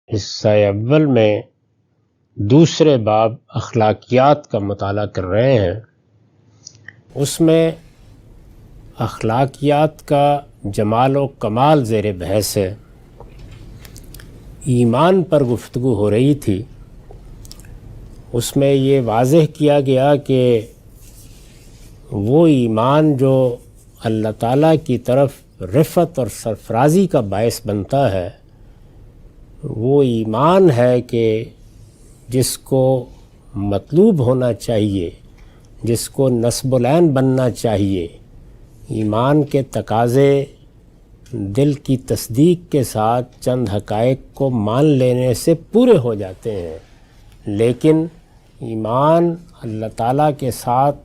حصہ اول میں دوسرے باب اخلاقیات کا مطالعہ کر رہے ہیں۔ اس میں اخلاقیات کا جمال و کمال زیر بحث ہے۔ ایمان پر گفتگو ہو رہی تھی، اس میں یہ واضح کیا گیا کہ وہ ایمان جو اللہ تعالیٰ کی طرف رفعت اور سرفرازی کا باعث بنتا ہے، وہ ایمان ہے کہ جس کو مطلوب ہونا چاہیے، جس کو نصب العین بننا چاہیے۔ ایمان کے تقاضے دل کی تصدیق کے ساتھ چند حقائق کو مان لینے سے پورے ہو جاتے ہیں، لیکن ایمان اللہ تعالیٰ کے ساتھ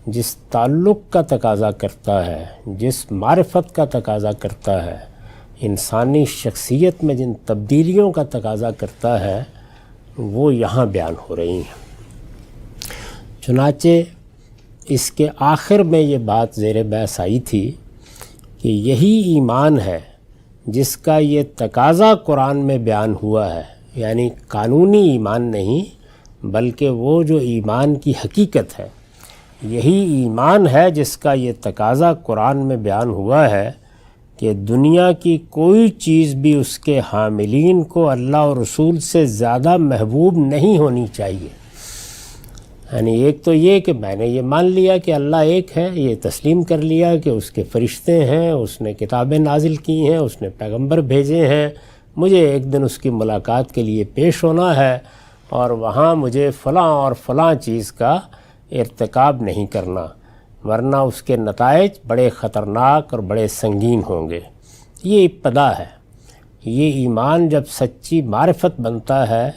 جس تعلق کا تقاضا کرتا ہے، جس معرفت کا تقاضا کرتا ہے، انسانی شخصیت میں جن تبدیلیوں کا تقاضا کرتا ہے، وہ یہاں بیان ہو رہی ہیں۔ چنانچہ اس کے آخر میں یہ بات زیر بحث آئی تھی کہ یہی ایمان ہے جس کا یہ تقاضا قرآن میں بیان ہوا ہے، یعنی قانونی ایمان نہیں بلکہ وہ جو ایمان کی حقیقت ہے، یہی ایمان ہے جس کا یہ تقاضا قرآن میں بیان ہوا ہے کہ دنیا کی کوئی چیز بھی اس کے حاملین کو اللہ اور رسول سے زیادہ محبوب نہیں ہونی چاہیے۔ یعنی ایک تو یہ کہ میں نے یہ مان لیا کہ اللہ ایک ہے، یہ تسلیم کر لیا کہ اس کے فرشتے ہیں، اس نے کتابیں نازل کی ہیں، اس نے پیغمبر بھیجے ہیں، مجھے ایک دن اس کی ملاقات کے لیے پیش ہونا ہے اور وہاں مجھے فلاں اور فلاں چیز کا ارتکاب نہیں کرنا، ورنہ اس کے نتائج بڑے خطرناک اور بڑے سنگین ہوں گے۔ یہ ابتدا ہے۔ یہ ایمان جب سچی معرفت بنتا ہے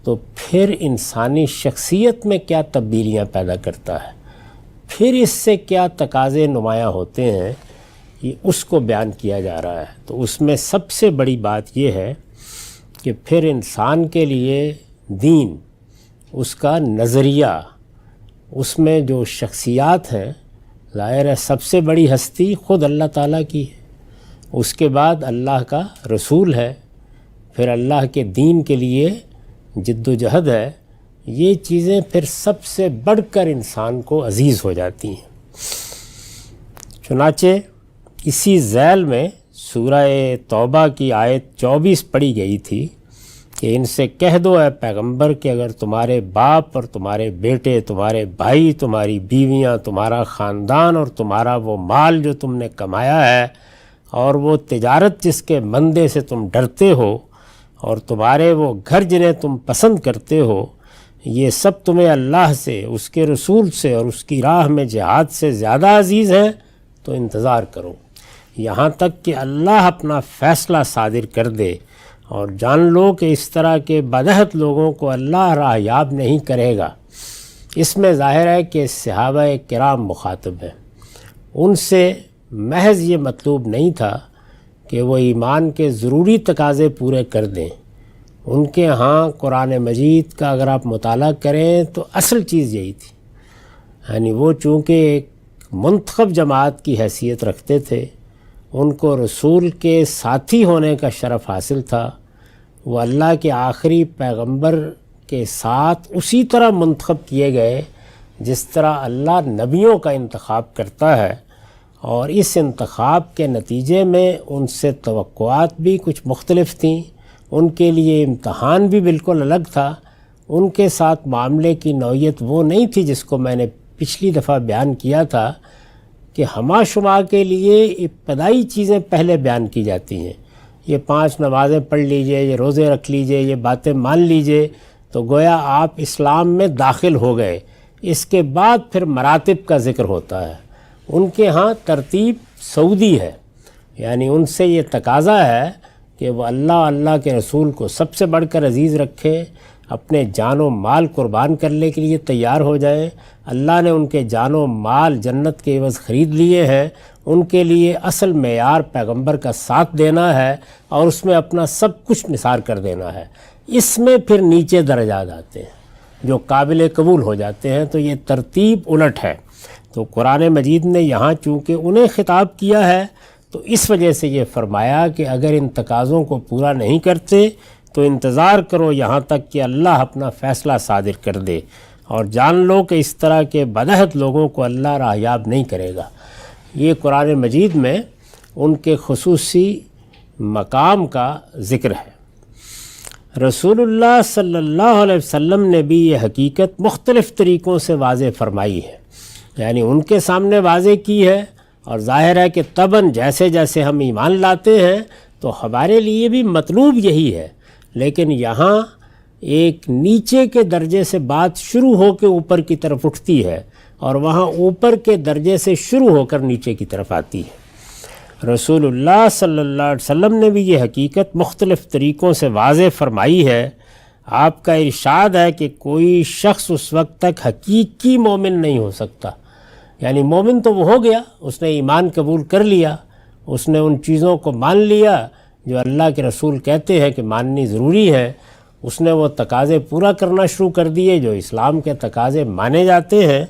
تو پھر انسانی شخصیت میں کیا تبدیلیاں پیدا کرتا ہے، پھر اس سے کیا تقاضے نمایاں ہوتے ہیں، یہ اس کو بیان کیا جا رہا ہے۔ تو اس میں سب سے بڑی بات یہ ہے کہ پھر انسان کے لیے دین، اس کا نظریہ، اس میں جو شخصیات ہیں، ظاہر ہے سب سے بڑی ہستی خود اللہ تعالیٰ کی ہے، اس کے بعد اللہ کا رسول ہے، پھر اللہ کے دین کے لیے جد و جہد ہے۔ یہ چیزیں پھر سب سے بڑھ کر انسان کو عزیز ہو جاتی ہیں۔ چنانچہ اسی ذیل میں سورہ توبہ کی آیت 24 پڑھی گئی تھی کہ ان سے کہہ دو اے پیغمبر کہ اگر تمہارے باپ اور تمہارے بیٹے، تمہارے بھائی، تمہاری بیویاں، تمہارا خاندان اور تمہارا وہ مال جو تم نے کمایا ہے اور وہ تجارت جس کے مندے سے تم ڈرتے ہو اور تمہارے وہ گھر جنہیں تم پسند کرتے ہو، یہ سب تمہیں اللہ سے، اس کے رسول سے اور اس کی راہ میں جہاد سے زیادہ عزیز ہیں تو انتظار کرو یہاں تک کہ اللہ اپنا فیصلہ صادر کر دے، اور جان لو کہ اس طرح کے بدعہد لوگوں کو اللہ راہ یاب نہیں کرے گا۔ اس میں ظاہر ہے کہ صحابہ کرام مخاطب ہیں، ان سے محض یہ مطلوب نہیں تھا کہ وہ ایمان کے ضروری تقاضے پورے کر دیں۔ ان کے ہاں قرآن مجید کا اگر آپ مطالعہ کریں تو اصل چیز یہی تھی، یعنی وہ چونکہ ایک منتخب جماعت کی حیثیت رکھتے تھے، ان کو رسول کے ساتھی ہونے کا شرف حاصل تھا، وہ اللہ کے آخری پیغمبر کے ساتھ اسی طرح منتخب کیے گئے جس طرح اللہ نبیوں کا انتخاب کرتا ہے، اور اس انتخاب کے نتیجے میں ان سے توقعات بھی کچھ مختلف تھیں، ان کے لیے امتحان بھی بالکل الگ تھا۔ ان کے ساتھ معاملے کی نوعیت وہ نہیں تھی جس کو میں نے پچھلی دفعہ بیان کیا تھا کہ ہمہ شمع کے لیے ابتدائی چیزیں پہلے بیان کی جاتی ہیں، یہ 5 نمازیں پڑھ لیجئے، یہ روزے رکھ لیجئے، یہ باتیں مان لیجئے، تو گویا آپ اسلام میں داخل ہو گئے۔ اس کے بعد پھر مراتب کا ذکر ہوتا ہے۔ ان کے ہاں ترتیب سعودی ہے، یعنی ان سے یہ تقاضا ہے کہ وہ اللہ کے رسول کو سب سے بڑھ کر عزیز رکھیں، اپنے جان و مال قربان کرنے کے لیے تیار ہو جائیں۔ اللہ نے ان کے جان و مال جنت کے عوض خرید لیے ہیں، ان کے لیے اصل معیار پیغمبر کا ساتھ دینا ہے اور اس میں اپنا سب کچھ نثار کر دینا ہے۔ اس میں پھر نیچے درجات آتے ہیں جو قابل قبول ہو جاتے ہیں، تو یہ ترتیب الٹ ہے۔ تو قرآن مجید نے یہاں چونکہ انہیں خطاب کیا ہے تو اس وجہ سے یہ فرمایا کہ اگر ان تقاضوں کو پورا نہیں کرتے تو انتظار کرو یہاں تک کہ اللہ اپنا فیصلہ صادر کر دے، اور جان لو کہ اس طرح کے بدعہد لوگوں کو اللہ راہیاب نہیں کرے گا۔ یہ قرآن مجید میں ان کے خصوصی مقام کا ذکر ہے۔ رسول اللہ صلی اللہ علیہ وسلم نے بھی یہ حقیقت مختلف طریقوں سے واضح فرمائی ہے، یعنی ان کے سامنے واضح کی ہے، اور ظاہر ہے کہ طبعاً جیسے جیسے ہم ایمان لاتے ہیں تو ہمارے لیے بھی مطلوب یہی ہے، لیکن یہاں ایک نیچے کے درجے سے بات شروع ہو کے اوپر کی طرف اٹھتی ہے، اور وہاں اوپر کے درجے سے شروع ہو کر نیچے کی طرف آتی ہے۔ رسول اللہ صلی اللہ علیہ وسلم نے بھی یہ حقیقت مختلف طریقوں سے واضح فرمائی ہے۔ آپ کا ارشاد ہے کہ کوئی شخص اس وقت تک حقیقی مومن نہیں ہو سکتا، یعنی مومن تو وہ ہو گیا، اس نے ایمان قبول کر لیا، اس نے ان چیزوں کو مان لیا جو اللہ کے رسول کہتے ہیں کہ ماننی ضروری ہے، اس نے وہ تقاضے پورا کرنا شروع کر دیے جو اسلام کے تقاضے مانے جاتے ہیں،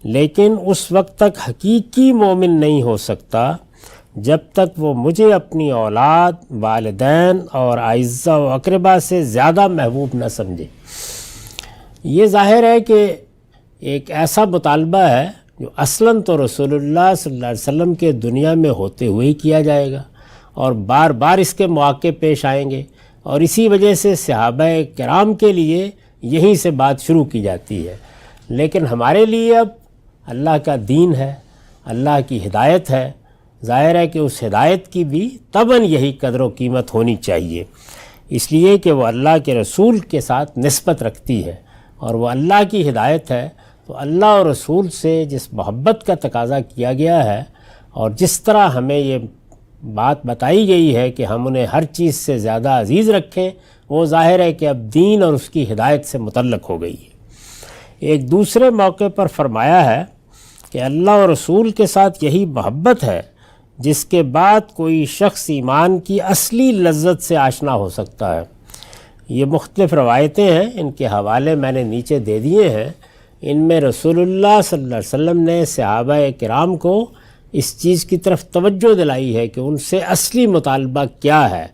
لیکن اس وقت تک حقیقی مومن نہیں ہو سکتا جب تک وہ مجھے اپنی اولاد، والدین اور اعزاء و اقربا سے زیادہ محبوب نہ سمجھے۔ یہ ظاہر ہے کہ ایک ایسا مطالبہ ہے جو اصلاً تو رسول اللہ صلی اللہ علیہ وسلم کے دنیا میں ہوتے ہوئے ہی کیا جائے گا، اور بار بار اس کے مواقع پیش آئیں گے، اور اسی وجہ سے صحابہ کرام کے لیے یہیں سے بات شروع کی جاتی ہے۔ لیکن ہمارے لیے اب اللہ کا دین ہے، اللہ کی ہدایت ہے، ظاہر ہے کہ اس ہدایت کی بھی طبعاً یہی قدر و قیمت ہونی چاہیے، اس لیے کہ وہ اللہ کے رسول کے ساتھ نسبت رکھتی ہے، اور وہ اللہ کی ہدایت ہے، تو اللہ اور رسول سے جس محبت کا تقاضا کیا گیا ہے، اور جس طرح ہمیں یہ بات بتائی گئی ہے کہ ہم انہیں ہر چیز سے زیادہ عزیز رکھیں، وہ ظاہر ہے کہ اب دین اور اس کی ہدایت سے متعلق ہو گئی ہے۔ ایک دوسرے موقع پر فرمایا ہے کہ اللہ اور رسول کے ساتھ یہی محبت ہے جس کے بعد کوئی شخص ایمان کی اصلی لذت سے آشنا ہو سکتا ہے۔ یہ مختلف روایتیں ہیں، ان کے حوالے میں نے نیچے دے دیے ہیں۔ ان میں رسول اللہ صلی اللہ علیہ وسلم نے صحابہ کرام کو اس چیز کی طرف توجہ دلائی ہے کہ ان سے اصلی مطالبہ کیا ہے،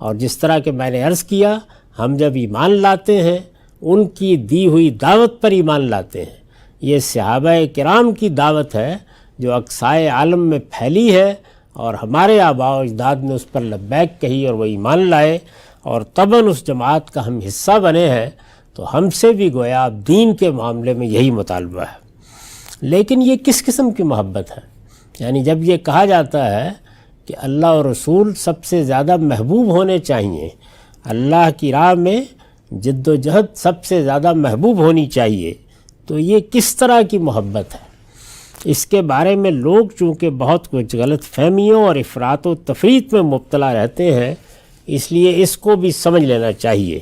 اور جس طرح کہ میں نے عرض کیا، ہم جب ایمان لاتے ہیں ان کی دی ہوئی دعوت پر ایمان لاتے ہیں۔ یہ صحابہ کرام کی دعوت ہے جو اقصائے عالم میں پھیلی ہے، اور ہمارے آباء و اجداد نے اس پر لبیک کہی اور وہ ایمان لائے، اور طبعاً اس جماعت کا ہم حصہ بنے ہیں، تو ہم سے بھی گویا اب دین کے معاملے میں یہی مطالبہ ہے۔ لیکن یہ کس قسم کی محبت ہے؟ یعنی جب یہ کہا جاتا ہے کہ اللہ اور رسول سب سے زیادہ محبوب ہونے چاہیے، اللہ کی راہ میں جد و جہد سب سے زیادہ محبوب ہونی چاہیے، تو یہ کس طرح کی محبت ہے؟ اس کے بارے میں لوگ چونکہ بہت کچھ غلط فہمیوں اور افراط و تفریط میں مبتلا رہتے ہیں، اس لیے اس کو بھی سمجھ لینا چاہیے۔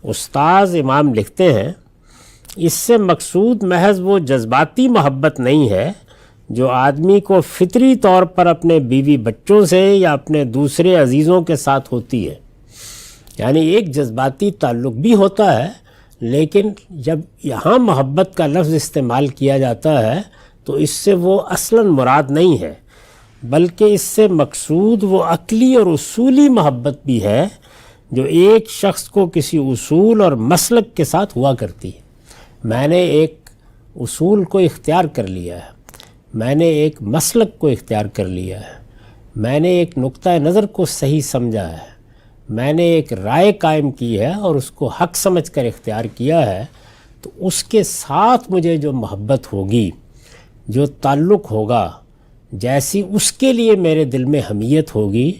استاذ امام لکھتے ہیں، اس سے مقصود محض وہ جذباتی محبت نہیں ہے جو آدمی کو فطری طور پر اپنے بیوی بچوں سے یا اپنے دوسرے عزیزوں کے ساتھ ہوتی ہے۔ یعنی ایک جذباتی تعلق بھی ہوتا ہے، لیکن جب یہاں محبت کا لفظ استعمال کیا جاتا ہے تو اس سے وہ اصلاً مراد نہیں ہے، بلکہ اس سے مقصود وہ عقلی اور اصولی محبت بھی ہے جو ایک شخص کو کسی اصول اور مسلک کے ساتھ ہوا کرتی ہے۔ میں نے ایک اصول کو اختیار کر لیا ہے، میں نے ایک مسلک کو اختیار کر لیا ہے، میں نے ایک نقطہ نظر کو صحیح سمجھا ہے، میں نے ایک رائے قائم کی ہے اور اس کو حق سمجھ کر اختیار کیا ہے، تو اس کے ساتھ مجھے جو محبت ہوگی، جو تعلق ہوگا، جیسی اس کے لیے میرے دل میں حمیت ہوگی،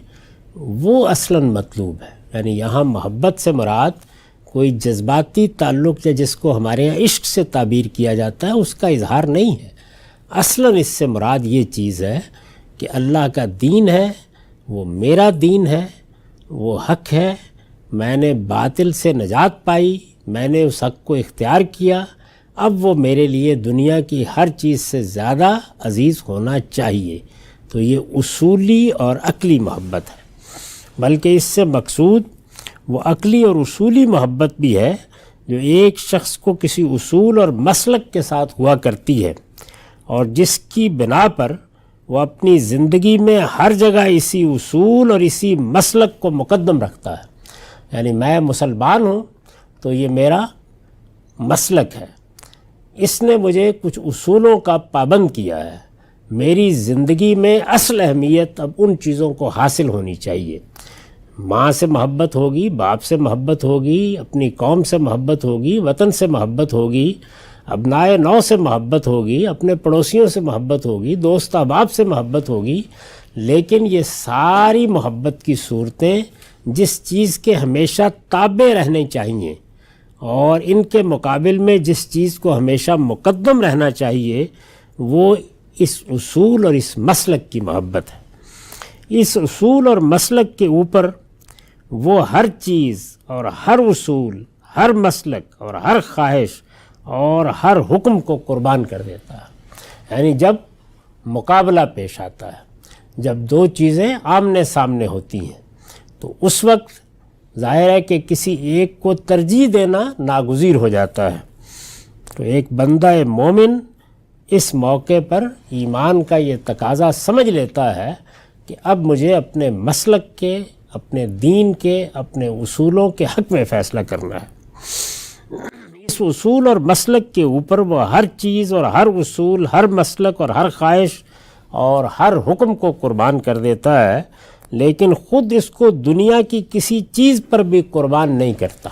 وہ اصلاً مطلوب ہے۔ یعنی یہاں محبت سے مراد کوئی جذباتی تعلق یا جس کو ہمارے یہاں عشق سے تعبیر کیا جاتا ہے اس کا اظہار نہیں ہے، اصلاً اس سے مراد یہ چیز ہے کہ اللہ کا دین ہے، وہ میرا دین ہے، وہ حق ہے، میں نے باطل سے نجات پائی، میں نے اس حق کو اختیار کیا، اب وہ میرے لیے دنیا کی ہر چیز سے زیادہ عزیز ہونا چاہیے۔ تو یہ اصولی اور عقلی محبت ہے، بلکہ اس سے مقصود وہ عقلی اور اصولی محبت بھی ہے جو ایک شخص کو کسی اصول اور مسلک کے ساتھ ہوا کرتی ہے، اور جس کی بنا پر وہ اپنی زندگی میں ہر جگہ اسی اصول اور اسی مسلک کو مقدم رکھتا ہے۔ یعنی میں مسلمان ہوں تو یہ میرا مسلک ہے، اس نے مجھے کچھ اصولوں کا پابند کیا ہے۔ میری زندگی میں اصل اہمیت اب ان چیزوں کو حاصل ہونی چاہیے۔ ماں سے محبت ہوگی، باپ سے محبت ہوگی، اپنی قوم سے محبت ہوگی، وطن سے محبت ہوگی، ابنائے نو سے محبت ہوگی، اپنے پڑوسیوں سے محبت ہوگی، دوست احباب سے محبت ہوگی، لیکن یہ ساری محبت کی صورتیں جس چیز کے ہمیشہ تابع رہنے چاہیے اور ان کے مقابل میں جس چیز کو ہمیشہ مقدم رہنا چاہیے، وہ اس اصول اور اس مسلک کی محبت ہے۔ اس اصول اور مسلک کے اوپر وہ ہر چیز اور ہر اصول، ہر مسلک اور ہر خواہش اور ہر حکم کو قربان کر دیتا ہے۔ یعنی جب مقابلہ پیش آتا ہے، جب دو چیزیں آمنے سامنے ہوتی ہیں، تو اس وقت ظاہر ہے کہ کسی ایک کو ترجیح دینا ناگزیر ہو جاتا ہے۔ تو ایک بندہ مومن اس موقع پر ایمان کا یہ تقاضا سمجھ لیتا ہے کہ اب مجھے اپنے مسلک کے، اپنے دین کے، اپنے اصولوں کے حق میں فیصلہ کرنا ہے۔ اس اصول اور مسلک کے اوپر وہ ہر چیز اور ہر اصول، ہر مسلک اور ہر خواہش اور ہر حکم کو قربان کر دیتا ہے، لیکن خود اس کو دنیا کی کسی چیز پر بھی قربان نہیں کرتا۔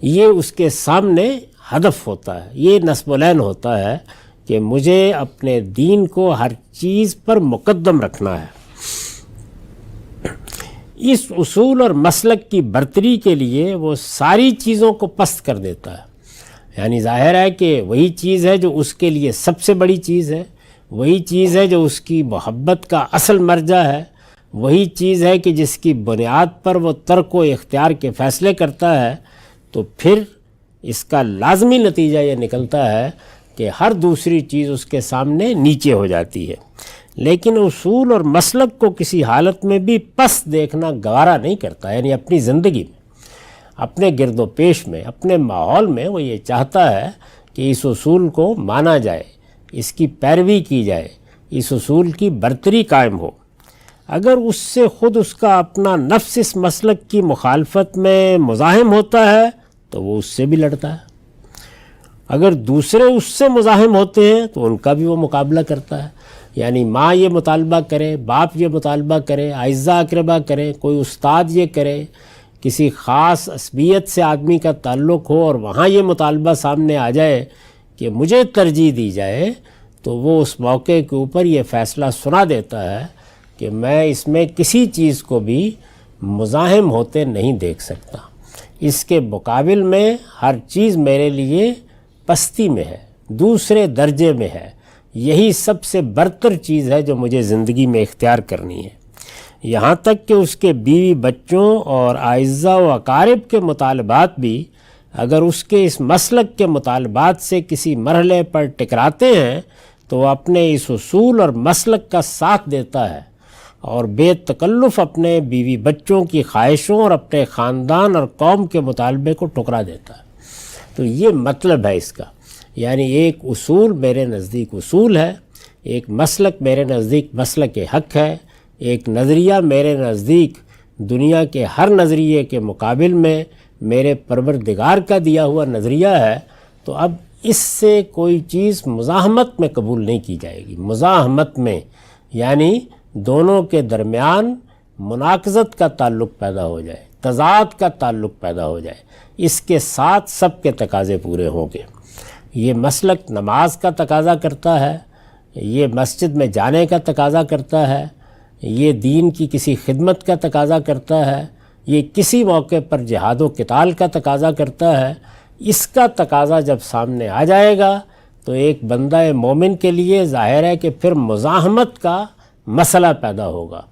یہ اس کے سامنے ہدف ہوتا ہے، یہ نصب العین ہوتا ہے کہ مجھے اپنے دین کو ہر چیز پر مقدم رکھنا ہے۔ اس اصول اور مسلک کی برتری کے لیے وہ ساری چیزوں کو پست کر دیتا ہے۔ یعنی ظاہر ہے کہ وہی چیز ہے جو اس کے لیے سب سے بڑی چیز ہے، وہی چیز ہے جو اس کی محبت کا اصل مرجع ہے، وہی چیز ہے کہ جس کی بنیاد پر وہ ترک و اختیار کے فیصلے کرتا ہے، تو پھر اس کا لازمی نتیجہ یہ نکلتا ہے کہ ہر دوسری چیز اس کے سامنے نیچے ہو جاتی ہے۔ لیکن اصول اور مسلک کو کسی حالت میں بھی پست دیکھنا گوارا نہیں کرتا، یعنی اپنی زندگی میں، اپنے گرد و پیش میں، اپنے ماحول میں وہ یہ چاہتا ہے کہ اس اصول کو مانا جائے، اس کی پیروی کی جائے، اس اصول کی برتری قائم ہو۔ اگر اس سے خود اس کا اپنا نفس اس مسلک کی مخالفت میں مزاحم ہوتا ہے تو وہ اس سے بھی لڑتا ہے، اگر دوسرے اس سے مزاحم ہوتے ہیں تو ان کا بھی وہ مقابلہ کرتا ہے۔ یعنی ماں یہ مطالبہ کرے، باپ یہ مطالبہ کرے، اعزاء اقربا کرے، کوئی استاد یہ کرے، کسی خاص عصبیت سے آدمی کا تعلق ہو اور وہاں یہ مطالبہ سامنے آ جائے کہ مجھے ترجیح دی جائے، تو وہ اس موقع کے اوپر یہ فیصلہ سنا دیتا ہے کہ میں اس میں کسی چیز کو بھی مزاحم ہوتے نہیں دیکھ سکتا، اس کے مقابل میں ہر چیز میرے لیے پستی میں ہے، دوسرے درجے میں ہے، یہی سب سے برتر چیز ہے جو مجھے زندگی میں اختیار کرنی ہے۔ یہاں تک کہ اس کے بیوی بچوں اور اعزاء و اقارب کے مطالبات بھی اگر اس کے اس مسلک کے مطالبات سے کسی مرحلے پر ٹکراتے ہیں تو وہ اپنے اس اصول اور مسلک کا ساتھ دیتا ہے اور بے تکلف اپنے بیوی بچوں کی خواہشوں اور اپنے خاندان اور قوم کے مطالبے کو ٹکرا دیتا ہے۔ تو یہ مطلب ہے اس کا، یعنی ایک اصول میرے نزدیک اصول ہے، ایک مسلک میرے نزدیک مسلک حق ہے، ایک نظریہ میرے نزدیک دنیا کے ہر نظریے کے مقابل میں میرے پروردگار کا دیا ہوا نظریہ ہے۔ تو اب اس سے کوئی چیز مزاحمت میں قبول نہیں کی جائے گی۔ مزاحمت میں یعنی دونوں کے درمیان مناقضت کا تعلق پیدا ہو جائے، تضاد کا تعلق پیدا ہو جائے، اس کے ساتھ سب کے تقاضے پورے ہوں گے۔ یہ مسلک نماز کا تقاضا کرتا ہے، یہ مسجد میں جانے کا تقاضا کرتا ہے، یہ دین کی کسی خدمت کا تقاضا کرتا ہے، یہ کسی موقع پر جہاد و قتال کا تقاضا کرتا ہے۔ اس کا تقاضا جب سامنے آ جائے گا تو ایک بندہ مومن کے لیے ظاہر ہے کہ پھر مزاحمت کا مسئلہ پیدا ہوگا۔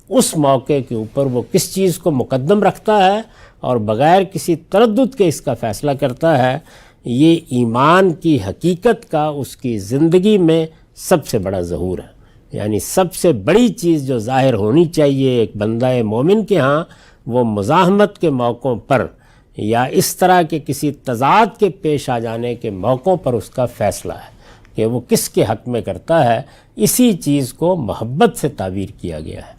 اس موقع کے اوپر وہ کس چیز کو مقدم رکھتا ہے اور بغیر کسی تردد کے اس کا فیصلہ کرتا ہے، یہ ایمان کی حقیقت کا اس کی زندگی میں سب سے بڑا ظہور ہے۔ یعنی سب سے بڑی چیز جو ظاہر ہونی چاہیے ایک بندہ مومن کے ہاں، وہ مزاحمت کے موقعوں پر یا اس طرح کے کسی تضاد کے پیش آ جانے کے موقعوں پر اس کا فیصلہ ہے کہ وہ کس کے حق میں کرتا ہے۔ اسی چیز کو محبت سے تعبیر کیا گیا ہے۔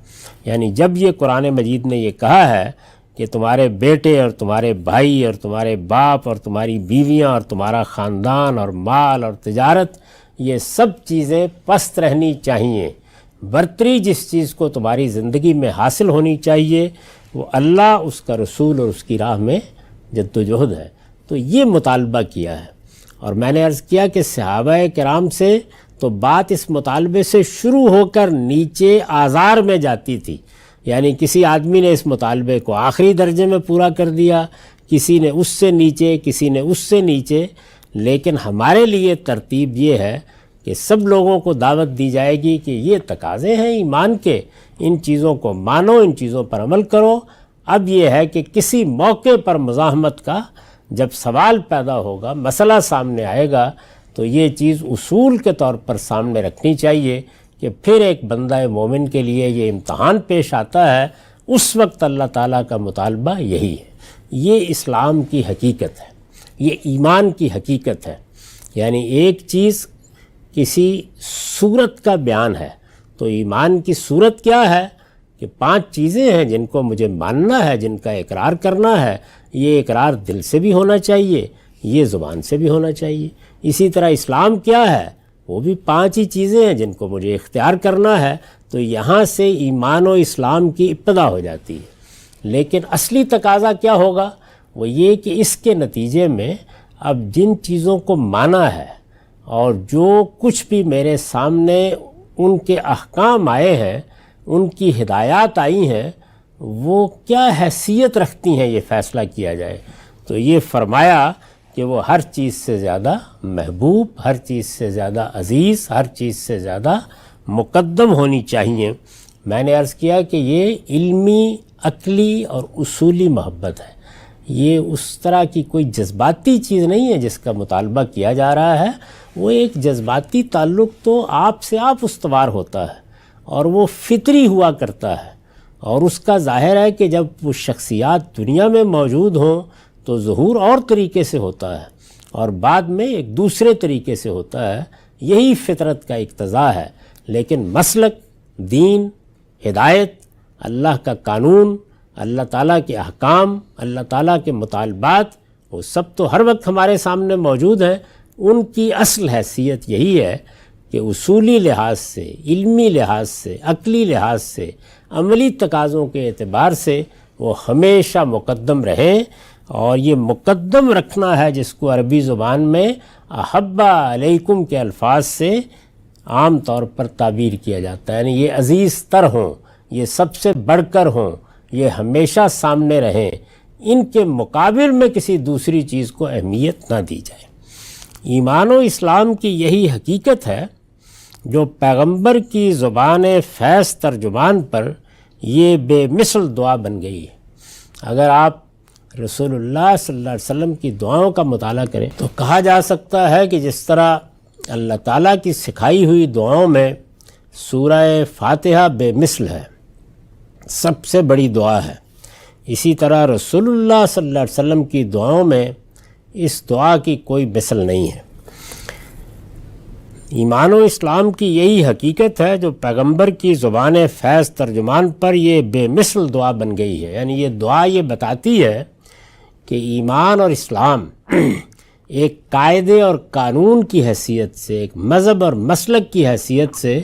یعنی جب یہ قرآن مجید نے یہ کہا ہے کہ تمہارے بیٹے اور تمہارے بھائی اور تمہارے باپ اور تمہاری بیویاں اور تمہارا خاندان اور مال اور تجارت، یہ سب چیزیں پست رہنی چاہیے۔ برتری جس چیز کو تمہاری زندگی میں حاصل ہونی چاہیے وہ اللہ، اس کا رسول اور اس کی راہ میں جد و جہد ہے۔ تو یہ مطالبہ کیا ہے، اور میں نے عرض کیا کہ صحابہ کرام سے تو بات اس مطالبے سے شروع ہو کر نیچے آزار میں جاتی تھی، یعنی کسی آدمی نے اس مطالبے کو آخری درجے میں پورا کر دیا، کسی نے اس سے نیچے، کسی نے اس سے نیچے، لیکن ہمارے لیے ترتیب یہ ہے کہ سب لوگوں کو دعوت دی جائے گی کہ یہ تقاضے ہیں ایمان کے، ان چیزوں کو مانو، ان چیزوں پر عمل کرو۔ اب یہ ہے کہ کسی موقع پر مزاحمت کا جب سوال پیدا ہوگا، مسئلہ سامنے آئے گا، تو یہ چیز اصول کے طور پر سامنے رکھنی چاہیے کہ پھر ایک بندہ مومن کے لیے یہ امتحان پیش آتا ہے، اس وقت اللہ تعالیٰ کا مطالبہ یہی ہے۔ یہ اسلام کی حقیقت ہے، یہ ایمان کی حقیقت ہے۔ یعنی ایک چیز کسی صورت کا بیان ہے، تو ایمان کی صورت کیا ہے کہ 5 چیزیں ہیں جن کو مجھے ماننا ہے، جن کا اقرار کرنا ہے۔ یہ اقرار دل سے بھی ہونا چاہیے، یہ زبان سے بھی ہونا چاہیے۔ اسی طرح اسلام کیا ہے، وہ بھی 5 ہی چیزیں ہیں جن کو مجھے اختیار کرنا ہے۔ تو یہاں سے ایمان و اسلام کی ابتدا ہو جاتی ہے۔ لیکن اصلی تقاضا کیا ہوگا، وہ یہ کہ اس کے نتیجے میں اب جن چیزوں کو مانا ہے اور جو کچھ بھی میرے سامنے ان کے احکام آئے ہیں، ان کی ہدایات آئی ہیں، وہ کیا حیثیت رکھتی ہیں، یہ فیصلہ کیا جائے۔ تو یہ فرمایا کہ وہ ہر چیز سے زیادہ محبوب، ہر چیز سے زیادہ عزیز، ہر چیز سے زیادہ مقدم ہونی چاہیے۔ میں نے عرض کیا کہ یہ علمی، عقلی اور اصولی محبت ہے، یہ اس طرح کی کوئی جذباتی چیز نہیں ہے جس کا مطالبہ کیا جا رہا ہے۔ وہ ایک جذباتی تعلق تو آپ سے آپ استوار ہوتا ہے، اور وہ فطری ہوا کرتا ہے، اور اس کا ظاہر ہے کہ جب وہ شخصیات دنیا میں موجود ہوں تو ظہور اور طریقے سے ہوتا ہے، اور بعد میں ایک دوسرے طریقے سے ہوتا ہے۔ یہی فطرت کا اقتضا ہے۔ لیکن مسلک، دین، ہدایت، اللہ کا قانون، اللہ تعالیٰ کے احکام، اللہ تعالیٰ کے مطالبات، وہ سب تو ہر وقت ہمارے سامنے موجود ہیں۔ ان کی اصل حیثیت یہی ہے کہ اصولی لحاظ سے، علمی لحاظ سے، عقلی لحاظ سے، عملی تقاضوں کے اعتبار سے وہ ہمیشہ مقدم رہیں۔ اور یہ مقدم رکھنا ہے جس کو عربی زبان میں احبا علیکم کے الفاظ سے عام طور پر تعبیر کیا جاتا ہے، یعنی یہ عزیز تر ہوں، یہ سب سے بڑھ کر ہوں، یہ ہمیشہ سامنے رہیں، ان کے مقابل میں کسی دوسری چیز کو اہمیت نہ دی جائے۔ ایمان و اسلام کی یہی حقیقت ہے جو پیغمبر کی زبان فیض ترجمان پر یہ بے مثل دعا بن گئی ہے۔ اگر آپ رسول اللہ صلی اللہ علیہ وسلم کی دعاؤں کا مطالعہ کریں تو کہا جا سکتا ہے کہ جس طرح اللہ تعالیٰ کی سکھائی ہوئی دعاؤں میں سورہ فاتحہ بے مثل ہے، سب سے بڑی دعا ہے، اسی طرح رسول اللہ صلی اللہ علیہ وسلم کی دعاؤں میں اس دعا کی کوئی مثل نہیں ہے۔ ایمان و اسلام کی یہی حقیقت ہے جو پیغمبر کی زبان فیض ترجمان پر یہ بے مثل دعا بن گئی ہے۔ یعنی یہ دعا یہ بتاتی ہے کہ ایمان اور اسلام ایک قاعدے اور قانون کی حیثیت سے، ایک مذہب اور مسلک کی حیثیت سے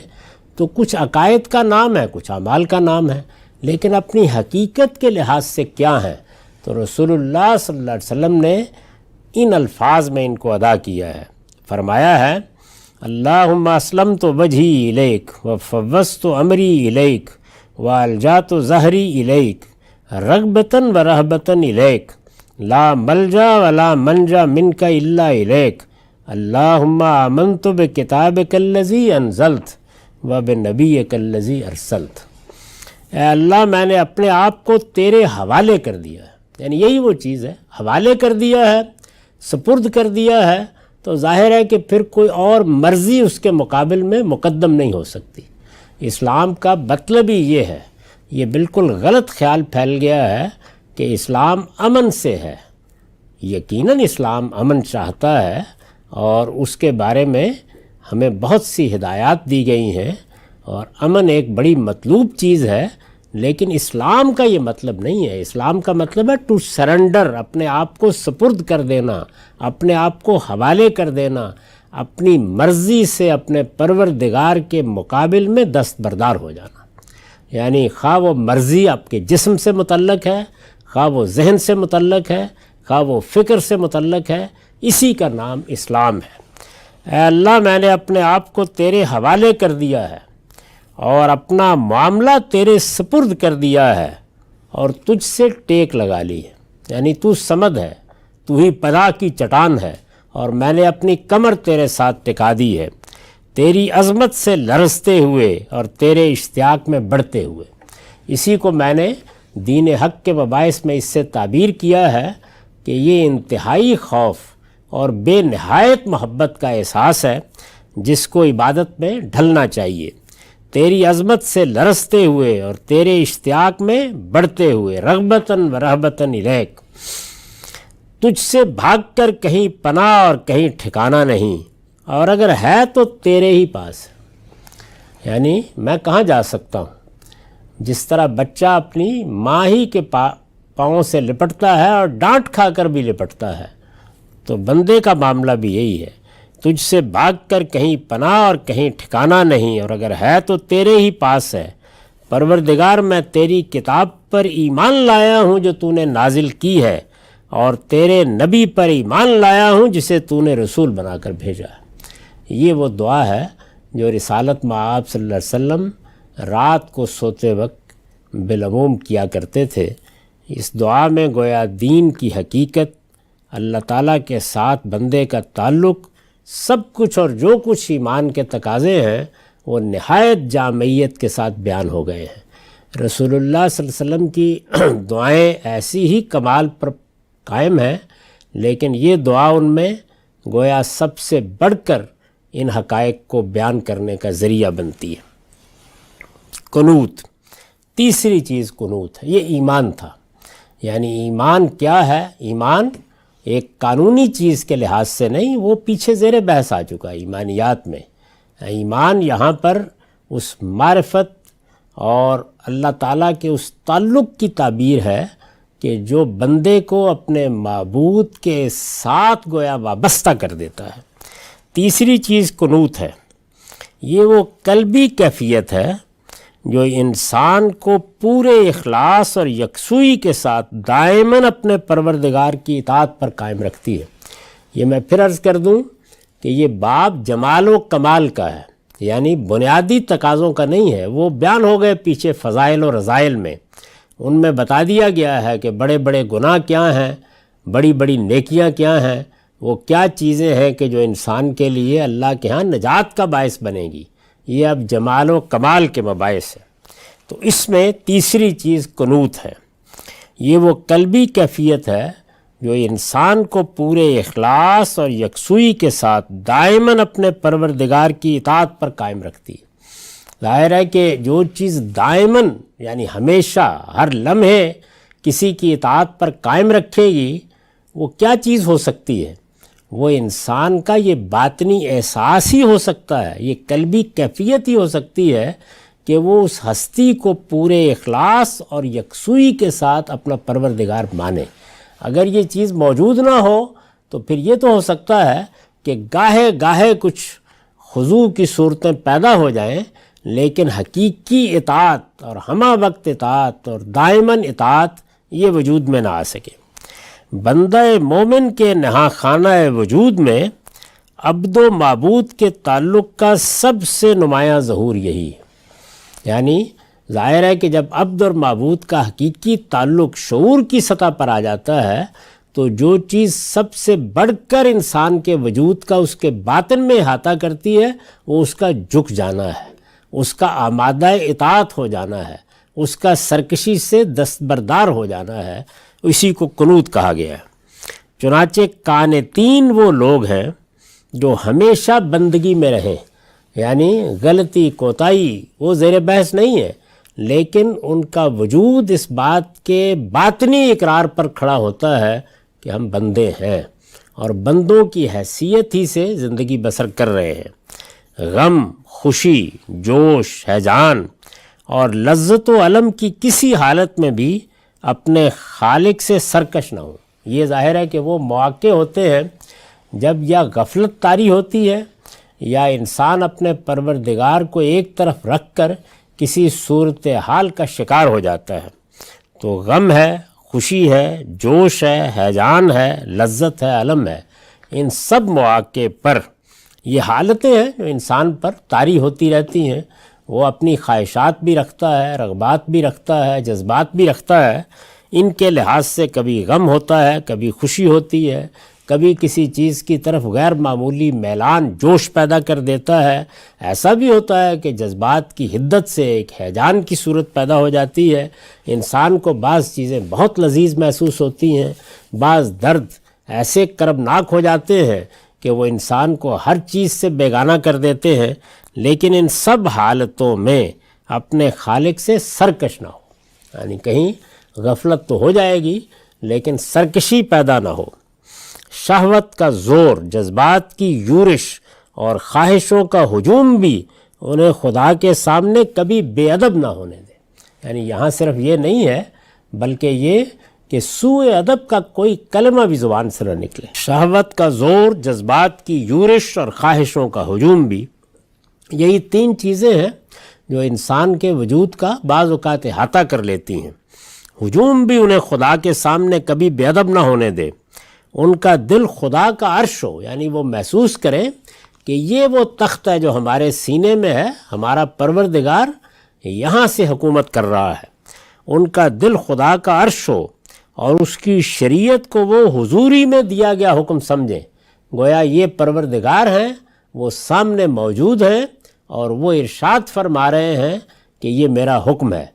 تو کچھ عقائد کا نام ہے، کچھ اعمال کا نام ہے، لیکن اپنی حقیقت کے لحاظ سے کیا ہیں؟ تو رسول اللہ صلی اللہ علیہ وسلم نے ان الفاظ میں ان کو ادا کیا ہے۔ فرمایا ہے اللہم اسلمت وجہی الیک وفوضت امری الیک والجات ظہری الیک رغبتاً و رہبتاً الیک لا ملجا ولا منجا منک الا الیک اللہم آمنت بکتابک الذی انزلت وبنبیک الذی ارسلت۔ اے اللہ، میں نے اپنے آپ کو تیرے حوالے کر دیا ہے، یعنی یہی وہ چیز ہے، حوالے کر دیا ہے، سپرد کر دیا ہے، تو ظاہر ہے کہ پھر کوئی اور مرضی اس کے مقابل میں مقدم نہیں ہو سکتی۔ اسلام کا مطلب ہی یہ ہے۔ یہ بالکل غلط خیال پھیل گیا ہے کہ اسلام امن سے ہے۔ یقیناً اسلام امن چاہتا ہے، اور اس کے بارے میں ہمیں بہت سی ہدایات دی گئی ہیں، اور امن ایک بڑی مطلوب چیز ہے، لیکن اسلام کا یہ مطلب نہیں ہے. اسلام کا مطلب ہے ٹو سرنڈر، اپنے آپ کو سپرد کر دینا، اپنے آپ کو حوالے کر دینا، اپنی مرضی سے اپنے پروردگار کے مقابل میں دستبردار ہو جانا. یعنی خواہ وہ مرضی آپ کے جسم سے متعلق ہے، خواہ وہ ذہن سے متعلق ہے، خواہ وہ فکر سے متعلق ہے، اسی کا نام اسلام ہے. اے اللہ، میں نے اپنے آپ کو تیرے حوالے کر دیا ہے اور اپنا معاملہ تیرے سپرد کر دیا ہے اور تجھ سے ٹیک لگا لی ہے. یعنی تو صمد ہے، تو ہی پناہ کی چٹان ہے، اور میں نے اپنی کمر تیرے ساتھ ٹکا دی ہے، تیری عظمت سے لرزتے ہوئے اور تیرے اشتیاق میں بڑھتے ہوئے. اسی کو میں نے دین حق کے مباحث میں اس سے تعبیر کیا ہے کہ یہ انتہائی خوف اور بے نہایت محبت کا احساس ہے جس کو عبادت میں ڈھلنا چاہیے. تیری عظمت سے لرزتے ہوئے اور تیرے اشتیاق میں بڑھتے ہوئے، رغبتاً و رہبتاً الیک، تجھ سے بھاگ کر کہیں پناہ اور کہیں ٹھکانہ نہیں، اور اگر ہے تو تیرے ہی پاس. یعنی میں کہاں جا سکتا ہوں؟ جس طرح بچہ اپنی ماں ہی کے پاؤں سے لپٹتا ہے اور ڈانٹ کھا کر بھی لپٹتا ہے، تو بندے کا معاملہ بھی یہی ہے. تجھ سے بھاگ کر کہیں پناہ اور کہیں ٹھکانہ نہیں، اور اگر ہے تو تیرے ہی پاس ہے. پروردگار، میں تیری کتاب پر ایمان لایا ہوں جو تو نے نازل کی ہے، اور تیرے نبی پر ایمان لایا ہوں جسے تو نے رسول بنا کر بھیجا ہے. یہ وہ دعا ہے جو رسالت مآب صلی اللہ علیہ وسلم رات کو سوتے وقت بالعموم کیا کرتے تھے. اس دعا میں گویا دین کی حقیقت، اللہ تعالیٰ کے ساتھ بندے کا تعلق، سب کچھ اور جو کچھ ایمان کے تقاضے ہیں وہ نہایت جامعیت کے ساتھ بیان ہو گئے ہیں. رسول اللہ صلی اللہ علیہ وسلم کی دعائیں ایسی ہی کمال پر قائم ہیں، لیکن یہ دعا ان میں گویا سب سے بڑھ کر ان حقائق کو بیان کرنے کا ذریعہ بنتی ہے. قنوت، تیسری چیز قنوت ہے. یہ ایمان تھا. یعنی ایمان کیا ہے؟ ایمان ایک قانونی چیز کے لحاظ سے نہیں، وہ پیچھے زیر بحث آ چکا ہے ایمانیات میں. ایمان یہاں پر اس معرفت اور اللہ تعالیٰ کے اس تعلق کی تعبیر ہے کہ جو بندے کو اپنے معبود کے ساتھ گویا وابستہ کر دیتا ہے. تیسری چیز قنوت ہے. یہ وہ قلبی کیفیت ہے جو انسان کو پورے اخلاص اور یکسوئی کے ساتھ دائماً اپنے پروردگار کی اطاعت پر قائم رکھتی ہے. یہ میں پھر عرض کر دوں کہ یہ باب جمال و کمال کا ہے، یعنی بنیادی تقاضوں کا نہیں ہے. وہ بیان ہو گئے پیچھے فضائل و رذائل میں. ان میں بتا دیا گیا ہے کہ بڑے بڑے گناہ کیا ہیں، بڑی بڑی نیکیاں کیا ہیں، وہ کیا چیزیں ہیں کہ جو انسان کے لیے اللہ کے ہاں نجات کا باعث بنے گی. یہ اب جمال و کمال کے مباحث ہے. تو اس میں تیسری چیز قنوت ہے. یہ وہ قلبی کیفیت ہے جو انسان کو پورے اخلاص اور یکسوئی کے ساتھ دائماً اپنے پروردگار کی اطاعت پر قائم رکھتی ہے. ظاہر ہے کہ جو چیز دائماً یعنی ہمیشہ ہر لمحے کسی کی اطاعت پر قائم رکھے گی، وہ کیا چیز ہو سکتی ہے؟ وہ انسان کا یہ باطنی احساس ہی ہو سکتا ہے، یہ قلبی کیفیت ہی ہو سکتی ہے کہ وہ اس ہستی کو پورے اخلاص اور یکسوئی کے ساتھ اپنا پروردگار مانے. اگر یہ چیز موجود نہ ہو تو پھر یہ تو ہو سکتا ہے کہ گاہے گاہے کچھ خضوع کی صورتیں پیدا ہو جائیں، لیکن حقیقی اطاعت اور ہمہ وقت اطاعت اور دائماً اطاعت یہ وجود میں نہ آ سکے. بندہ مومن کے نہا خانہ وجود میں عبد و معبود کے تعلق کا سب سے نمایاں ظہور یہی ہے. یعنی ظاہر ہے کہ جب عبد اور معبود کا حقیقی تعلق شعور کی سطح پر آ جاتا ہے تو جو چیز سب سے بڑھ کر انسان کے وجود کا اس کے باطن میں احاطہ کرتی ہے وہ اس کا جھک جانا ہے، اس کا آمادہ اطاعت ہو جانا ہے، اس کا سرکشی سے دستبردار ہو جانا ہے. اسی کو قنوت کہا گیا ہے. چنانچہ قانتین وہ لوگ ہیں جو ہمیشہ بندگی میں رہیں. یعنی غلطی کوتاہی وہ زیر بحث نہیں ہے، لیکن ان کا وجود اس بات کے باطنی اقرار پر کھڑا ہوتا ہے کہ ہم بندے ہیں اور بندوں کی حیثیت ہی سے زندگی بسر کر رہے ہیں. غم، خوشی، جوش، ہیجان اور لذت و علم کی کسی حالت میں بھی اپنے خالق سے سرکش نہ ہوں۔ یہ ظاہر ہے کہ وہ مواقع ہوتے ہیں جب یا غفلت طاری ہوتی ہے یا انسان اپنے پروردگار کو ایک طرف رکھ کر کسی صورتحال کا شکار ہو جاتا ہے، تو غم ہے، خوشی ہے، جوش ہے، ہیجان ہے، لذت ہے، علم ہے، ان سب مواقع پر یہ حالتیں ہیں جو انسان پر طاری ہوتی رہتی ہیں۔ وہ اپنی خواہشات بھی رکھتا ہے، رغبات بھی رکھتا ہے، جذبات بھی رکھتا ہے، ان کے لحاظ سے کبھی غم ہوتا ہے، کبھی خوشی ہوتی ہے، کبھی کسی چیز کی طرف غیر معمولی میلان جوش پیدا کر دیتا ہے۔ ایسا بھی ہوتا ہے کہ جذبات کی حدت سے ایک ہیجان کی صورت پیدا ہو جاتی ہے، انسان کو بعض چیزیں بہت لذیذ محسوس ہوتی ہیں، بعض درد ایسے کربناک ہو جاتے ہیں کہ وہ انسان کو ہر چیز سے بیگانہ کر دیتے ہیں، لیکن ان سب حالتوں میں اپنے خالق سے سرکش نہ ہو، یعنی کہیں غفلت تو ہو جائے گی لیکن سرکشی پیدا نہ ہو۔ شہوت کا زور، جذبات کی یورش اور خواہشوں کا ہجوم بھی انہیں خدا کے سامنے کبھی بے ادب نہ ہونے دے، یعنی یہاں صرف یہ نہیں ہے بلکہ یہ کہ سوء ادب کا کوئی کلمہ بھی زبان سے نہ نکلے۔ شہوت کا زور، جذبات کی یورش اور خواہشوں کا ہجوم بھی، یہی تین چیزیں ہیں جو انسان کے وجود کا بعض اوقات احاطہ کر لیتی ہیں۔ ہجوم بھی انہیں خدا کے سامنے کبھی بے ادب نہ ہونے دے، ان کا دل خدا کا عرش ہو، یعنی وہ محسوس کریں کہ یہ وہ تخت ہے جو ہمارے سینے میں ہے، ہمارا پروردگار یہاں سے حکومت کر رہا ہے۔ ان کا دل خدا کا عرش ہو اور اس کی شریعت کو وہ حضوری میں دیا گیا حکم سمجھیں، گویا یہ پروردگار ہیں، وہ سامنے موجود ہیں اور وہ ارشاد فرما رہے ہیں کہ یہ میرا حکم ہے۔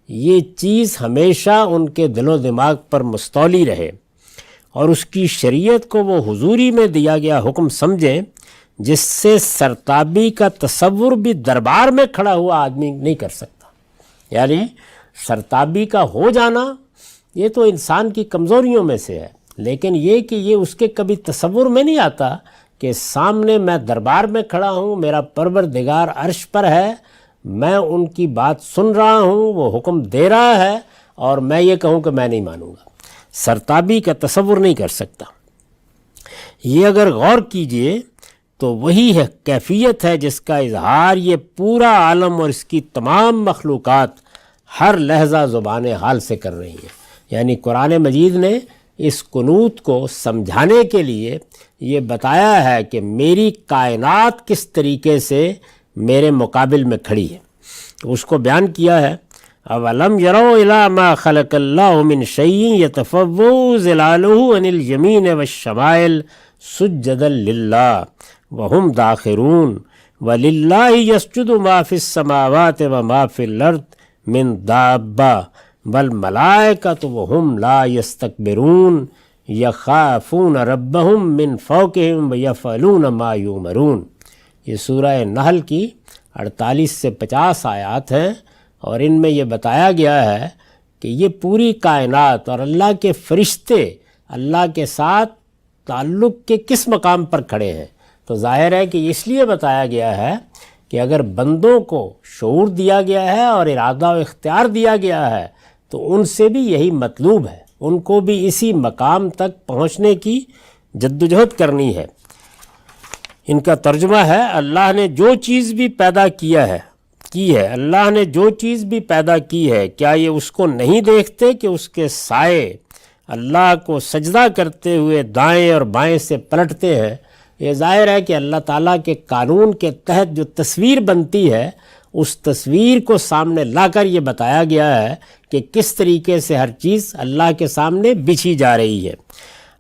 یہ چیز ہمیشہ ان کے دل و دماغ پر مستولی رہے اور اس کی شریعت کو وہ حضوری میں دیا گیا حکم سمجھیں، جس سے سرتابی کا تصور بھی دربار میں کھڑا ہوا آدمی نہیں کر سکتا۔ یعنی سرتابی کا ہو جانا یہ تو انسان کی کمزوریوں میں سے ہے، لیکن یہ کہ یہ اس کے کبھی تصور میں نہیں آتا کہ سامنے میں دربار میں کھڑا ہوں، میرا پروردگار عرش پر ہے، میں ان کی بات سن رہا ہوں، وہ حکم دے رہا ہے اور میں یہ کہوں کہ میں نہیں مانوں گا، سرتابی کا تصور نہیں کر سکتا۔ یہ اگر غور کیجئے تو وہی ہے کیفیت ہے جس کا اظہار یہ پورا عالم اور اس کی تمام مخلوقات ہر لحظہ زبان حال سے کر رہی ہیں۔ یعنی قرآن مجید نے اس قنوت کو سمجھانے کے لیے یہ بتایا ہے کہ میری کائنات کس طریقے سے میرے مقابل میں کھڑی ہے، اس کو بیان کیا ہے۔ اولم یروا الی ما خلق اللہ من شیء یتفوّأ ظلالہ عن الیمین والشمائل سجدا للہ وہم داخرون وللہ یسجد ما فی السماوات وما فی الارض من دابہ والملائکۃ وہم لا یستکبرون یخافون ربہم من فوقہم ویفعلون ما یؤمرون۔ یہ سورہ نحل کی 48 سے 50 آیات ہیں اور ان میں یہ بتایا گیا ہے کہ یہ پوری کائنات اور اللہ کے فرشتے اللہ کے ساتھ تعلق کے کس مقام پر کھڑے ہیں۔ تو ظاہر ہے کہ اس لیے بتایا گیا ہے کہ اگر بندوں کو شعور دیا گیا ہے اور ارادہ و اختیار دیا گیا ہے تو ان سے بھی یہی مطلوب ہے، ان کو بھی اسی مقام تک پہنچنے کی جدوجہد کرنی ہے۔ ان کا ترجمہ ہے اللہ نے جو چیز بھی پیدا کی ہے اللہ نے جو چیز بھی پیدا کی ہے، کیا یہ اس کو نہیں دیکھتے کہ اس کے سائے اللہ کو سجدہ کرتے ہوئے دائیں اور بائیں سے پلٹتے ہیں۔ یہ ظاہر ہے کہ اللہ تعالیٰ کے قانون کے تحت جو تصویر بنتی ہے اس تصویر کو سامنے لا کر یہ بتایا گیا ہے کہ کس طریقے سے ہر چیز اللہ کے سامنے بچھی جا رہی ہے۔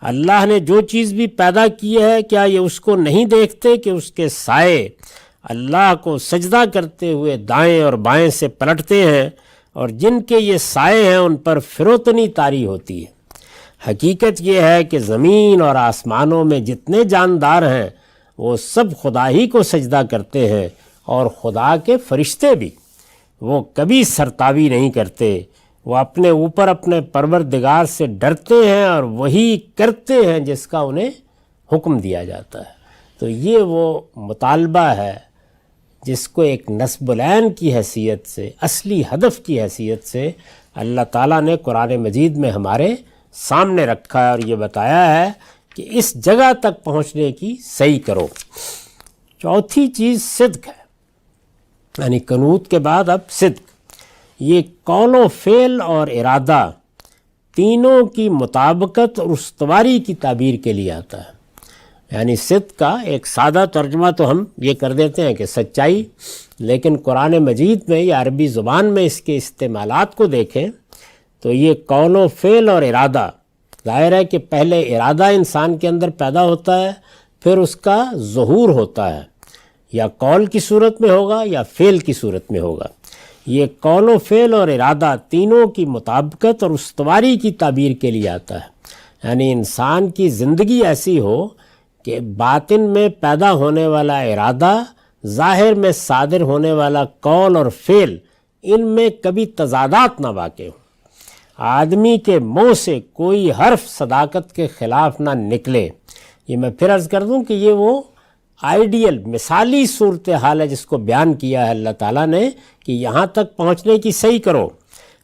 اللہ نے جو چیز بھی پیدا کی ہے، کیا یہ اس کو نہیں دیکھتے کہ اس کے سائے اللہ کو سجدہ کرتے ہوئے دائیں اور بائیں سے پلٹتے ہیں، اور جن کے یہ سائے ہیں ان پر فروتنی طاری ہوتی ہے۔ حقیقت یہ ہے کہ زمین اور آسمانوں میں جتنے جاندار ہیں وہ سب خدا ہی کو سجدہ کرتے ہیں، اور خدا کے فرشتے بھی، وہ کبھی سرتابی نہیں کرتے، وہ اپنے اوپر اپنے پروردگار سے ڈرتے ہیں اور وہی کرتے ہیں جس کا انہیں حکم دیا جاتا ہے۔ تو یہ وہ مطالبہ ہے جس کو ایک نصب العین کی حیثیت سے، اصلی ہدف کی حیثیت سے اللہ تعالیٰ نے قرآن مجید میں ہمارے سامنے رکھا ہے اور یہ بتایا ہے کہ اس جگہ تک پہنچنے کی صحیح کرو۔ چوتھی چیز صدق ہے، یعنی قنوت کے بعد اب صدق۔ یہ قول و فعل اور ارادہ تینوں کی مطابقت اور استواری کی تعبیر کے لیے آتا ہے۔ یعنی صدق کا ایک سادہ ترجمہ تو ہم یہ کر دیتے ہیں کہ سچائی، لیکن قرآن مجید میں یا عربی زبان میں اس کے استعمالات کو دیکھیں تو یہ قول و فعل اور ارادہ، ظاہر ہے کہ پہلے ارادہ انسان کے اندر پیدا ہوتا ہے، پھر اس کا ظہور ہوتا ہے، یا قول کی صورت میں ہوگا یا فعل کی صورت میں ہوگا۔ یہ قول و فعل اور ارادہ تینوں کی مطابقت اور استواری کی تعبیر کے لیے آتا ہے، یعنی انسان کی زندگی ایسی ہو کہ باطن میں پیدا ہونے والا ارادہ، ظاہر میں صادر ہونے والا قول اور فعل، ان میں کبھی تضادات نہ واقع ہوں، آدمی کے منہ سے کوئی حرف صداقت کے خلاف نہ نکلے۔ یہ میں پھر عرض کر دوں کہ یہ وہ آئیڈیل مثالی صورتحال ہے جس کو بیان کیا ہے اللہ تعالیٰ نے کہ یہاں تک پہنچنے کی صحیح کرو،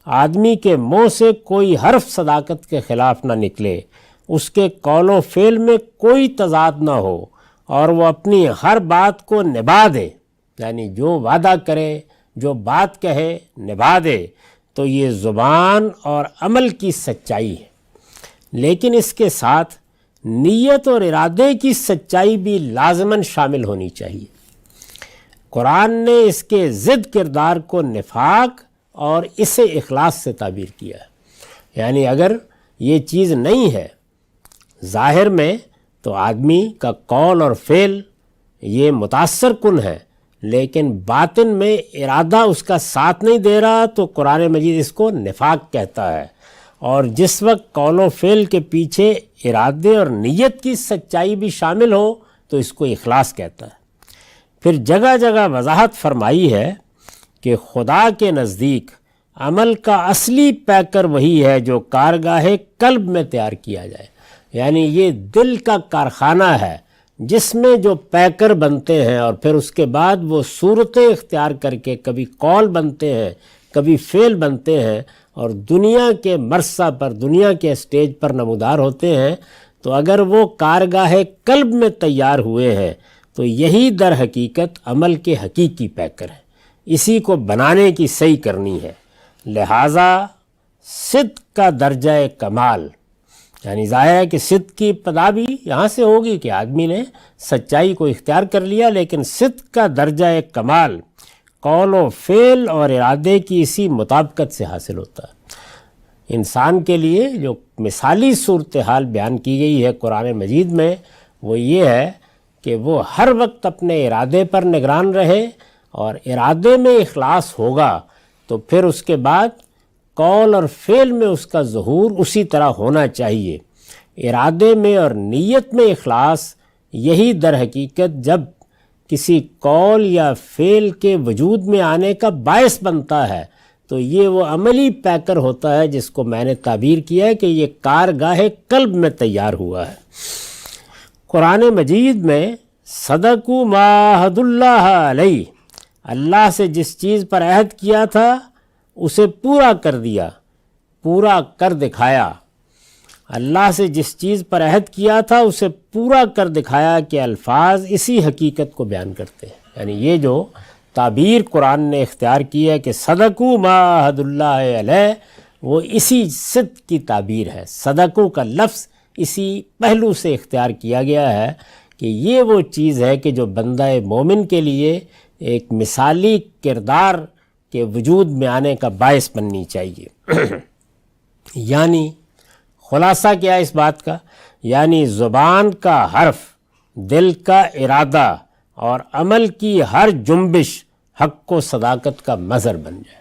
آدمی کے منہ سے کوئی حرف صداقت کے خلاف نہ نکلے، اس کے قول و فعل میں کوئی تضاد نہ ہو، اور وہ اپنی ہر بات کو نبھا دے، یعنی جو وعدہ کرے، جو بات کہے، نبھا دے۔ تو یہ زبان اور عمل کی سچائی ہے، لیکن اس کے ساتھ نیت اور ارادے کی سچائی بھی لازماً شامل ہونی چاہیے۔ قرآن نے اس کے ضد کردار کو نفاق اور اسے اخلاص سے تعبیر کیا ہے، یعنی اگر یہ چیز نہیں ہے ظاہر میں تو آدمی کا قول اور فعل یہ متاثر کن ہے، لیکن باطن میں ارادہ اس کا ساتھ نہیں دے رہا تو قرآن مجید اس کو نفاق کہتا ہے، اور جس وقت قول و فعل کے پیچھے ارادے اور نیت کی سچائی بھی شامل ہو تو اس کو اخلاص کہتا ہے۔ پھر جگہ جگہ وضاحت فرمائی ہے کہ خدا کے نزدیک عمل کا اصلی پیکر وہی ہے جو کارگاہ قلب میں تیار کیا جائے، یعنی یہ دل کا کارخانہ ہے جس میں جو پیکر بنتے ہیں اور پھر اس کے بعد وہ صورتیں اختیار کر کے کبھی قول بنتے ہیں، کبھی فعل بنتے ہیں، اور دنیا کے مرصع پر، دنیا کے اسٹیج پر نمودار ہوتے ہیں۔ تو اگر وہ کارگاہ قلب میں تیار ہوئے ہیں تو یہی در حقیقت عمل کے حقیقی پیکر ہے، اسی کو بنانے کی صحیح کرنی ہے۔ لہٰذا صدق کا درجہ کمال، یعنی ظاہر ہے کہ صدق کی ابتدا بھی یہاں سے ہوگی کہ آدمی نے سچائی کو اختیار کر لیا، لیکن صدق کا درجہ کمال قول و فعل اور ارادے کی اسی مطابقت سے حاصل ہوتا ہے۔ انسان کے لیے جو مثالی صورتحال بیان کی گئی ہے قرآن مجید میں وہ یہ ہے کہ وہ ہر وقت اپنے ارادے پر نگران رہے، اور ارادے میں اخلاص ہوگا تو پھر اس کے بعد قول اور فعل میں اس کا ظہور اسی طرح ہونا چاہیے۔ ارادے میں اور نیت میں اخلاص یہی در حقیقت جب کسی قول یا فعل کے وجود میں آنے کا باعث بنتا ہے تو یہ وہ عملی پیکر ہوتا ہے جس کو میں نے تعبیر کیا ہے کہ یہ کارگاہ قلب میں تیار ہوا ہے۔ قرآن مجید میں صدقوا ما عاہد اللہ علیہ، اللہ سے جس چیز پر عہد کیا تھا اسے پورا کر دیا، پورا کر دکھایا۔ اللہ سے جس چیز پر عہد کیا تھا اسے پورا کر دکھایا کہ الفاظ اسی حقیقت کو بیان کرتے ہیں، یعنی یہ جو تعبیر قرآن نے اختیار کی ہے کہ صدقوا ما عاہد اللہ علیہ، وہ اسی صدق کی تعبیر ہے۔ صدقوا کا لفظ اسی پہلو سے اختیار کیا گیا ہے کہ یہ وہ چیز ہے کہ جو بندہ مومن کے لیے ایک مثالی کردار کے وجود میں آنے کا باعث بننی چاہیے۔ یعنی خلاصہ کیا ہے اس بات کا؟ یعنی زبان کا حرف، دل کا ارادہ اور عمل کی ہر جنبش حق و صداقت کا مظہر بن جائے۔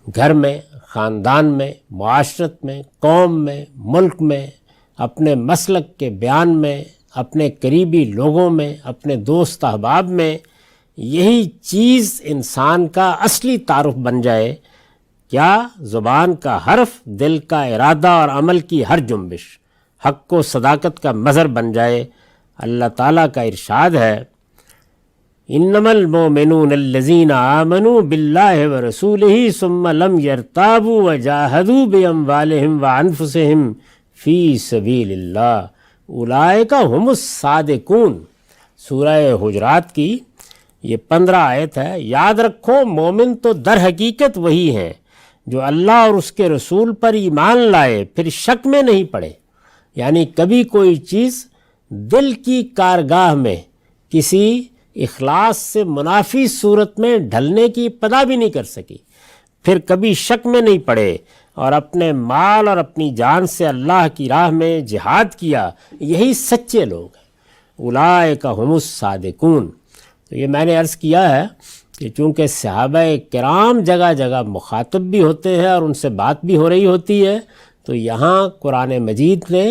گھر میں، خاندان میں، معاشرت میں، قوم میں، ملک میں، اپنے مسلک کے بیان میں، اپنے قریبی لوگوں میں، اپنے دوست احباب میں یہی چیز انسان کا اصلی تعارف بن جائے۔ کیا؟ زبان کا حرف، دل کا ارادہ اور عمل کی ہر جنبش حق و صداقت کا مظہر بن جائے۔ اللہ تعالیٰ کا ارشاد ہے انما المؤمنون الذین آمنوا باللہ ورسولہ ثم لم یرتابوا وجاہدوا باموالہم وانفسہم فی سبیل اللہ اولئک ھم الصادقون۔ سورہ حجرات کی یہ 15 آیت ہے۔ یاد رکھو مومن تو در حقیقت وہی ہیں جو اللہ اور اس کے رسول پر ایمان لائے پھر شک میں نہیں پڑے، یعنی کبھی کوئی چیز دل کی کارگاہ میں کسی اخلاص سے منافی صورت میں ڈھلنے کی ابتدا بھی نہیں کر سکی، پھر کبھی شک میں نہیں پڑے اور اپنے مال اور اپنی جان سے اللہ کی راہ میں جہاد کیا، یہی سچے لوگ ہیں۔ اولئک ھم الصادقون۔ تو یہ میں نے عرض کیا ہے کہ چونکہ صحابہ کرام جگہ جگہ مخاطب بھی ہوتے ہیں اور ان سے بات بھی ہو رہی ہوتی ہے، تو یہاں قرآن مجید نے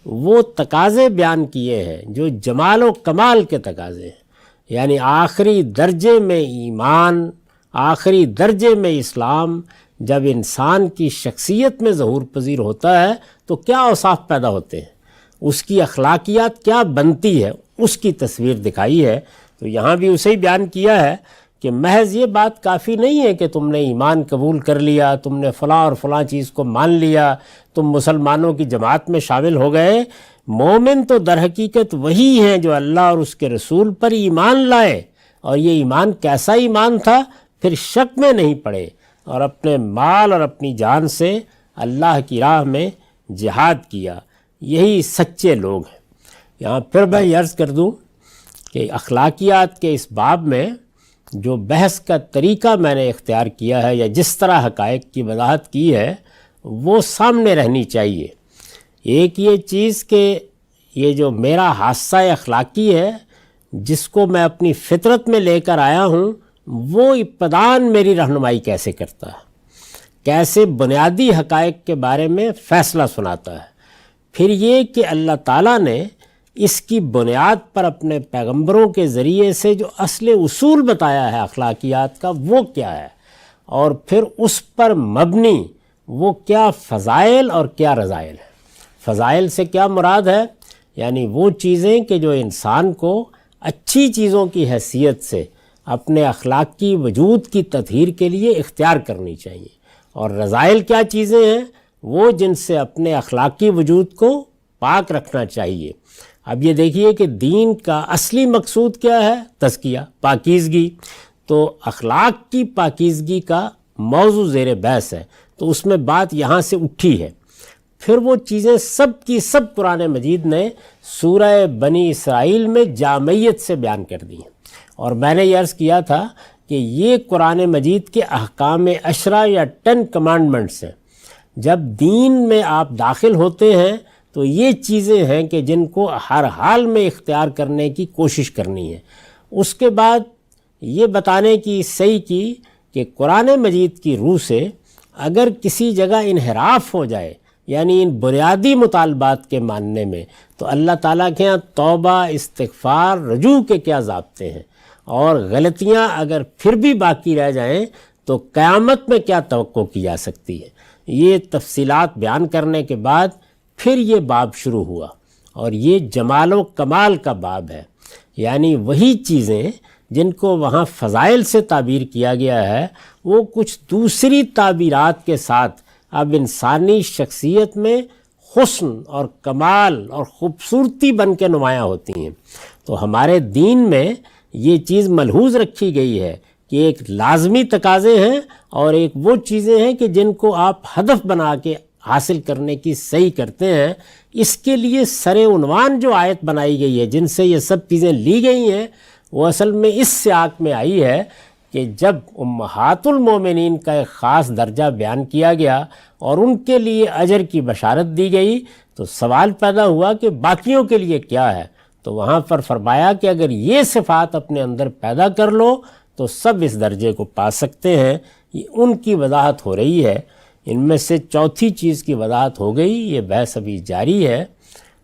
وہ تقاضے بیان کیے ہیں جو جمال و کمال کے تقاضے ہیں، یعنی آخری درجے میں ایمان، آخری درجے میں اسلام جب انسان کی شخصیت میں ظہور پذیر ہوتا ہے تو کیا اوصاف پیدا ہوتے ہیں، اس کی اخلاقیات کیا بنتی ہے، اس کی تصویر دکھائی ہے۔ تو یہاں بھی اسے ہی بیان کیا ہے کہ محض یہ بات کافی نہیں ہے کہ تم نے ایمان قبول کر لیا، تم نے فلاں اور فلاں چیز کو مان لیا، تم مسلمانوں کی جماعت میں شامل ہو گئے۔ مومن تو در حقیقت وہی ہیں جو اللہ اور اس کے رسول پر ایمان لائے، اور یہ ایمان کیسا ایمان تھا، پھر شک میں نہیں پڑے اور اپنے مال اور اپنی جان سے اللہ کی راہ میں جہاد کیا، یہی سچے لوگ ہیں۔ یہاں پھر میں یہ عرض کر دوں کہ اخلاقیات کے اس باب میں جو بحث کا طریقہ میں نے اختیار کیا ہے یا جس طرح حقائق کی وضاحت کی ہے وہ سامنے رہنی چاہیے۔ ایک یہ چیز کہ یہ جو میرا حادثہ اخلاقی ہے جس کو میں اپنی فطرت میں لے کر آیا ہوں، وہ ابتداً میری رہنمائی کیسے کرتا ہے، کیسے بنیادی حقائق کے بارے میں فیصلہ سناتا ہے۔ پھر یہ کہ اللہ تعالیٰ نے اس کی بنیاد پر اپنے پیغمبروں کے ذریعے سے جو اصل اصول بتایا ہے اخلاقیات کا وہ کیا ہے، اور پھر اس پر مبنی وہ کیا فضائل اور کیا رذائل ہے۔ فضائل سے کیا مراد ہے، یعنی وہ چیزیں کہ جو انسان کو اچھی چیزوں کی حیثیت سے اپنے اخلاقی وجود کی تطہیر کے لیے اختیار کرنی چاہیے، اور رذائل کیا چیزیں ہیں، وہ جن سے اپنے اخلاقی وجود کو پاک رکھنا چاہیے۔ اب یہ دیکھیے کہ دین کا اصلی مقصود کیا ہے، تزکیہ، پاکیزگی، تو اخلاق کی پاکیزگی کا موضوع زیر بحث ہے، تو اس میں بات یہاں سے اٹھی ہے۔ پھر وہ چیزیں سب کی سب قرآن مجید نے سورہ بنی اسرائیل میں جامعیت سے بیان کر دی ہیں، اور میں نے یہ عرض کیا تھا کہ یہ قرآن مجید کے احکام 10 یا 10 کمانڈمنٹس ہیں۔ جب دین میں آپ داخل ہوتے ہیں تو یہ چیزیں ہیں کہ جن کو ہر حال میں اختیار کرنے کی کوشش کرنی ہے۔ اس کے بعد یہ بتانے کی صحیح کی کہ قرآن مجید کی روح سے اگر کسی جگہ انحراف ہو جائے، یعنی ان بنیادی مطالبات کے ماننے میں، تو اللہ تعالیٰ کے ہاں توبہ، استغفار، رجوع کے کیا ضابطے ہیں، اور غلطیاں اگر پھر بھی باقی رہ جائیں تو قیامت میں کیا توقع کی جا سکتی ہے۔ یہ تفصیلات بیان کرنے کے بعد پھر یہ باب شروع ہوا، اور یہ جمال و کمال کا باب ہے، یعنی وہی چیزیں جن کو وہاں فضائل سے تعبیر کیا گیا ہے وہ کچھ دوسری تعبیرات کے ساتھ اب انسانی شخصیت میں حسن اور کمال اور خوبصورتی بن کے نمایاں ہوتی ہیں۔ تو ہمارے دین میں یہ چیز ملحوظ رکھی گئی ہے کہ ایک لازمی تقاضے ہیں اور ایک وہ چیزیں ہیں کہ جن کو آپ ہدف بنا کے حاصل کرنے کی صحیح کرتے ہیں۔ اس کے لیے سر عنوان جو آیت بنائی گئی ہے جن سے یہ سب چیزیں لی گئی ہیں وہ اصل میں اس سیاق میں آئی ہے کہ جب امہات المومنین کا ایک خاص درجہ بیان کیا گیا اور ان کے لیے اجر کی بشارت دی گئی تو سوال پیدا ہوا کہ باقیوں کے لیے کیا ہے، تو وہاں پر فرمایا کہ اگر یہ صفات اپنے اندر پیدا کر لو تو سب اس درجے کو پا سکتے ہیں۔ یہ ان کی وضاحت ہو رہی ہے۔ ان میں سے چوتھی چیز کی وضاحت ہو گئی، یہ بحث ابھی جاری ہے۔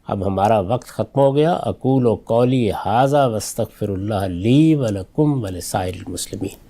اب ہمارا وقت ختم ہو گیا۔ اقول قولی ھذا واستغفر اللہ لی ولکم ولسائر المسلمین۔